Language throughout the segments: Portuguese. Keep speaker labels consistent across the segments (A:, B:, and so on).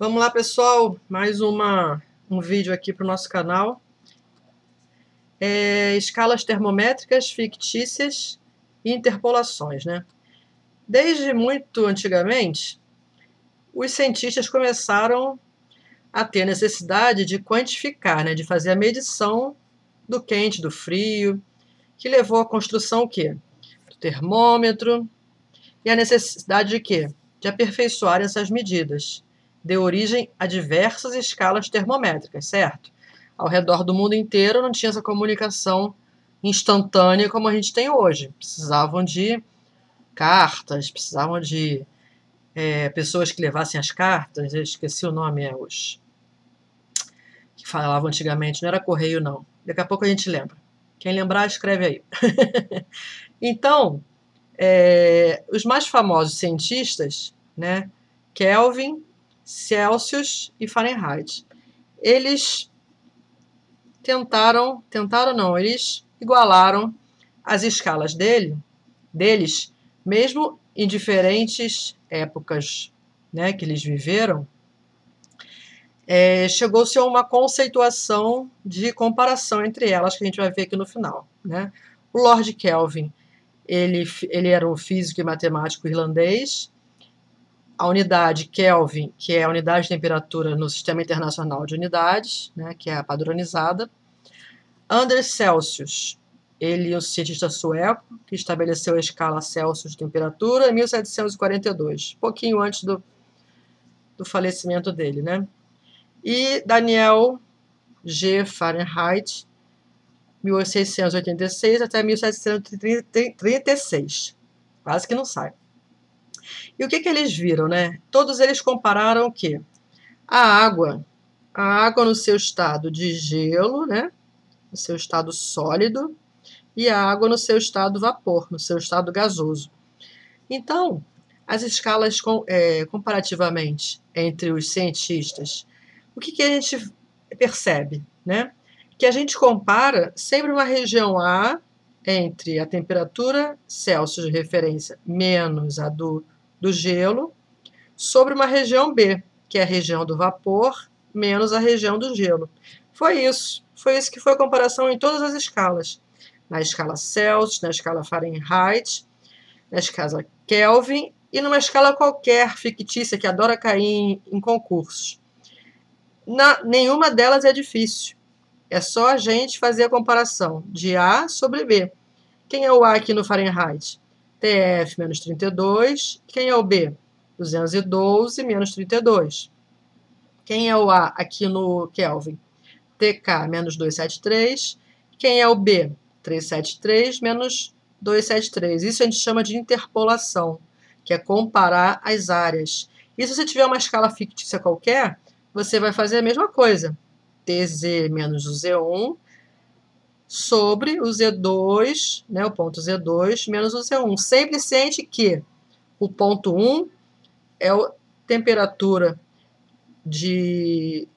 A: Vamos lá, pessoal, mais um vídeo aqui para o nosso canal. Escalas termométricas fictícias e interpolações, né? Desde muito antigamente, os cientistas começaram a ter necessidade de quantificar, né, de fazer a medição do quente, do frio, que levou à construção o quê? Do termômetro e a necessidade de quê? De aperfeiçoar essas medidas. Deu origem a diversas escalas termométricas, certo? Ao redor do mundo inteiro não tinha essa comunicação instantânea como a gente tem hoje. Precisavam de cartas, precisavam de pessoas que levassem as cartas. Eu esqueci o nome, os que falavam antigamente, não era correio não. Daqui a pouco a gente lembra. Quem lembrar, escreve aí. Então, os mais famosos cientistas, né, Kelvin, Celsius e Fahrenheit, eles eles igualaram as escalas deles, mesmo em diferentes épocas, né, que eles viveram. Chegou-se a uma conceituação de comparação entre elas, que a gente vai ver aqui no final, né? O Lord Kelvin, ele era um físico e matemático irlandês. A unidade Kelvin, que é a unidade de temperatura no Sistema Internacional de Unidades, né, que é a padronizada. Anders Celsius, ele é um cientista sueco que estabeleceu a escala Celsius de temperatura em 1742, pouquinho antes do falecimento dele, né? E Daniel G. Fahrenheit, 1686 até 1736. Quase que não sai. E o que eles viram, né? Todos eles compararam o quê? A água no seu estado de gelo, né? No seu estado sólido, e a água no seu estado vapor, no seu estado gasoso. Então, as escalas comparativamente entre os cientistas, o que a gente percebe, né? Que a gente compara sempre uma região A entre a temperatura Celsius de referência menos a do gelo, sobre uma região B, que é a região do vapor, menos a região do gelo. Foi isso que foi a comparação em todas as escalas. Na escala Celsius, na escala Fahrenheit, na escala Kelvin e numa escala qualquer fictícia que adora cair em concursos. Nenhuma delas é difícil. É só a gente fazer a comparação de A sobre B. Quem é o A aqui no Fahrenheit? TF menos 32. Quem é o B? 212 menos 32. Quem é o A aqui no Kelvin? TK menos 273. Quem é o B? 373 menos 273. Isso a gente chama de interpolação, que é comparar as áreas. E se você tiver uma escala fictícia qualquer, você vai fazer a mesma coisa. TZ menos o Z1 sobre o Z2, né, o ponto Z2 menos o Z1. Sempre ciente que o ponto 1 é a temperatura que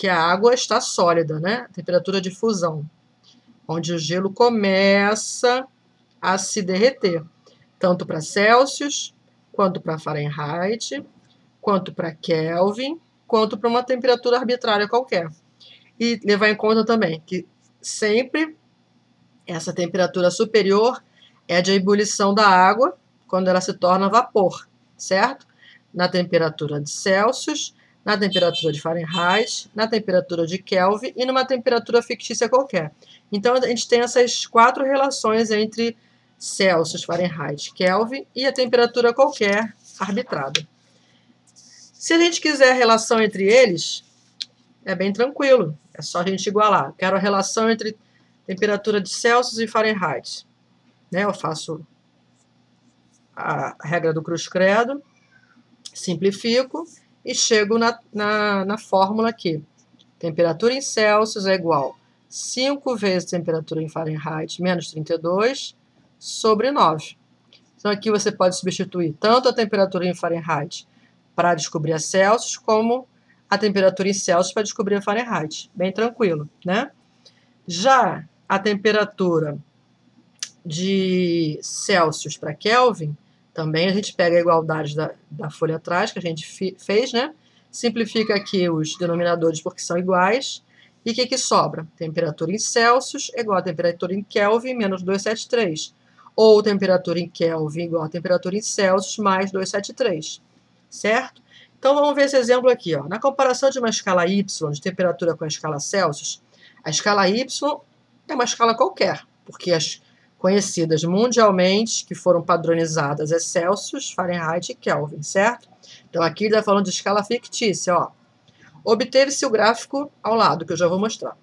A: a água está sólida, né? Temperatura de fusão, onde o gelo começa a se derreter, tanto para Celsius, quanto para Fahrenheit, quanto para Kelvin, quanto para uma temperatura arbitrária qualquer. E levar em conta também que sempre essa temperatura superior é a de ebulição da água, quando ela se torna vapor, certo? Na temperatura de Celsius, na temperatura de Fahrenheit, na temperatura de Kelvin e numa temperatura fictícia qualquer. Então, a gente tem essas 4 relações entre Celsius, Fahrenheit, Kelvin e a temperatura qualquer arbitrada. Se a gente quiser a relação entre eles, é bem tranquilo, é só a gente igualar. Quero a relação entre temperatura de Celsius e Fahrenheit. Né? Eu faço a regra do cruz credo, simplifico e chego na fórmula aqui. Temperatura em Celsius é igual a 5 vezes temperatura em Fahrenheit menos 32 sobre 9. Então aqui você pode substituir tanto a temperatura em Fahrenheit para descobrir a Celsius, como a temperatura em Celsius para descobrir a Fahrenheit. Bem tranquilo, né? Já a temperatura de Celsius para Kelvin, também a gente pega a igualdade da folha atrás, que a gente fez, né? Simplifica aqui os denominadores porque são iguais. E o que sobra? Temperatura em Celsius é igual a temperatura em Kelvin menos 273. Ou temperatura em Kelvin igual a temperatura em Celsius mais 273. Certo? Então, vamos ver esse exemplo aqui. Ó. Na comparação de uma escala Y de temperatura com a escala Celsius, a escala Y é uma escala qualquer, porque as conhecidas mundialmente, que foram padronizadas, é Celsius, Fahrenheit e Kelvin, certo? Então, aqui ele está falando de escala fictícia. Ó. Obteve-se o gráfico ao lado, que eu já vou mostrar.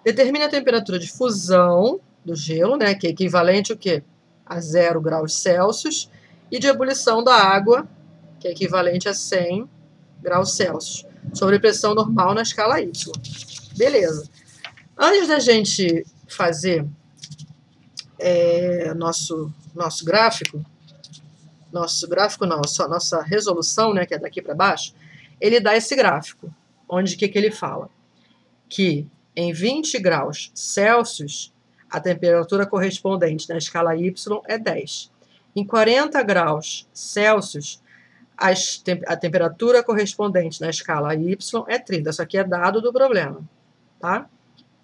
A: Determine a temperatura de fusão do gelo, né, que é equivalente ao quê? A 0 graus Celsius, e de ebulição da água, que é equivalente a 100 graus Celsius, sobre pressão normal na escala Y. Beleza. Antes da gente fazer nosso gráfico, nossa resolução, né, que é daqui para baixo, ele dá esse gráfico, onde que ele fala? Que em 20 graus Celsius, a temperatura correspondente na escala Y é 10. Em 40 graus Celsius, a temperatura correspondente na escala Y é 30. Isso aqui é dado do problema. Tá?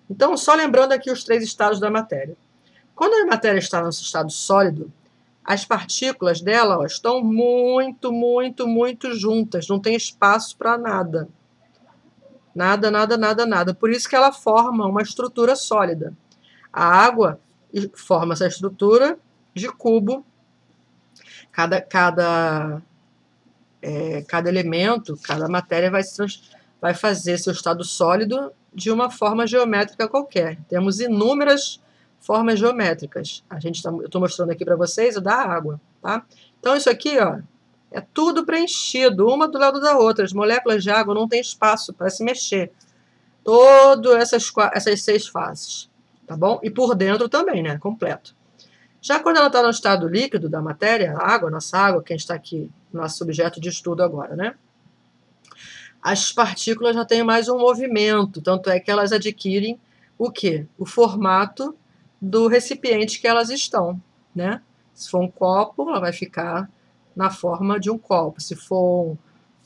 A: Então, só lembrando aqui os 3 estados da matéria. Quando a matéria está no estado sólido, as partículas dela estão muito, muito, muito juntas. Não tem espaço para nada. Nada, nada, nada, nada. Por isso que ela forma uma estrutura sólida. A água forma essa estrutura de cubo. Cada elemento, cada matéria vai fazer seu estado sólido de uma forma geométrica qualquer. Temos inúmeras formas geométricas. Eu estou mostrando aqui para vocês o da água. Tá? Então, isso aqui ó, é tudo preenchido, uma do lado da outra. As moléculas de água não têm espaço para se mexer. Todas essas 6 fases. Tá bom? E por dentro também, né? Completo. Já quando ela está no estado líquido da matéria, a água, nossa água, quem está aqui, nosso objeto de estudo agora, né? As partículas já têm mais um movimento, tanto é que elas adquirem o quê? O formato do recipiente que elas estão, né? Se for um copo, ela vai ficar na forma de um copo. Se for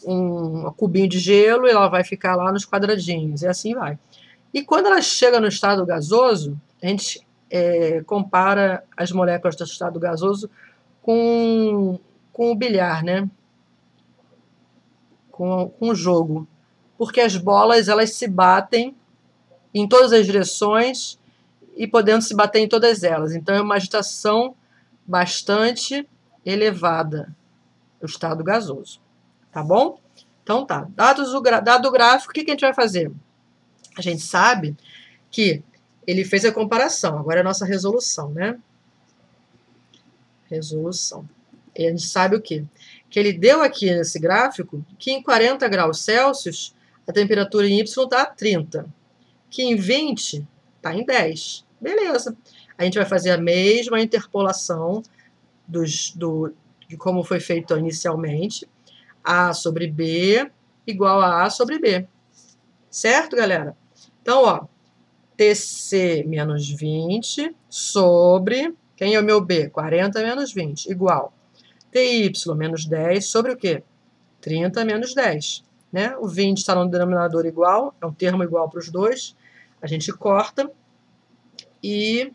A: um cubinho de gelo, ela vai ficar lá nos quadradinhos, e assim vai. E quando ela chega no estado gasoso, a gente compara as moléculas do estado gasoso com o bilhar, né? Com o jogo. Porque as bolas elas se batem em todas as direções e podendo se bater em todas elas. Então é uma agitação bastante elevada do estado gasoso. Tá bom? Então tá. Dado o gráfico, o que a gente vai fazer? A gente sabe que ele fez a comparação, agora é a nossa resolução, né? Resolução. E a gente sabe o quê? Que ele deu aqui nesse gráfico que em 40 graus Celsius a temperatura em Y está a 30, que em 20 está em 10. Beleza. A gente vai fazer a mesma interpolação de como foi feito inicialmente. A sobre B igual a A sobre B. Certo, galera? Então, ó, TC menos 20 sobre, quem é o meu B? 40 menos 20, igual. TY menos 10 sobre o quê? 30 menos 10. Né? O 20 está no denominador igual, é um termo igual para os dois. A gente corta e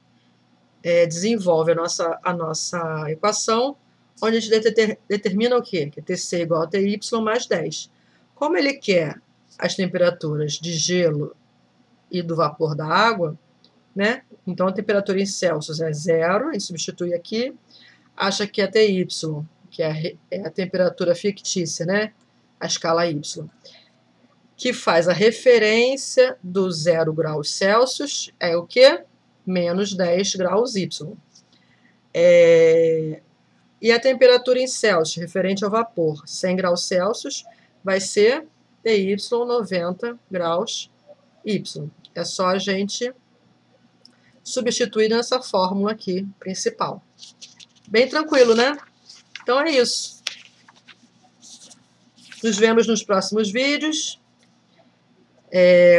A: desenvolve a nossa equação, onde a gente determina o quê? Que TC igual a TY mais 10. Como ele quer as temperaturas de gelo e do vapor da água, né? Então a temperatura em Celsius é 0, a gente substitui aqui, acha que a TY, que é a temperatura fictícia, né? A escala Y, que faz a referência do 0 graus Celsius, é o quê? Menos 10 graus Y. E a temperatura em Celsius, referente ao vapor, 100 graus Celsius, vai ser TY 90 graus Y. É só a gente substituir nessa fórmula aqui principal. Bem tranquilo, né? Então é isso. Nos vemos nos próximos vídeos.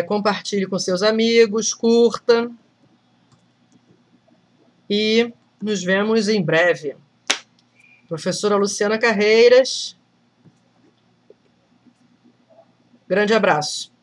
A: Compartilhe com seus amigos, curta. E nos vemos em breve. Professora Luciana Carreiras. Grande abraço.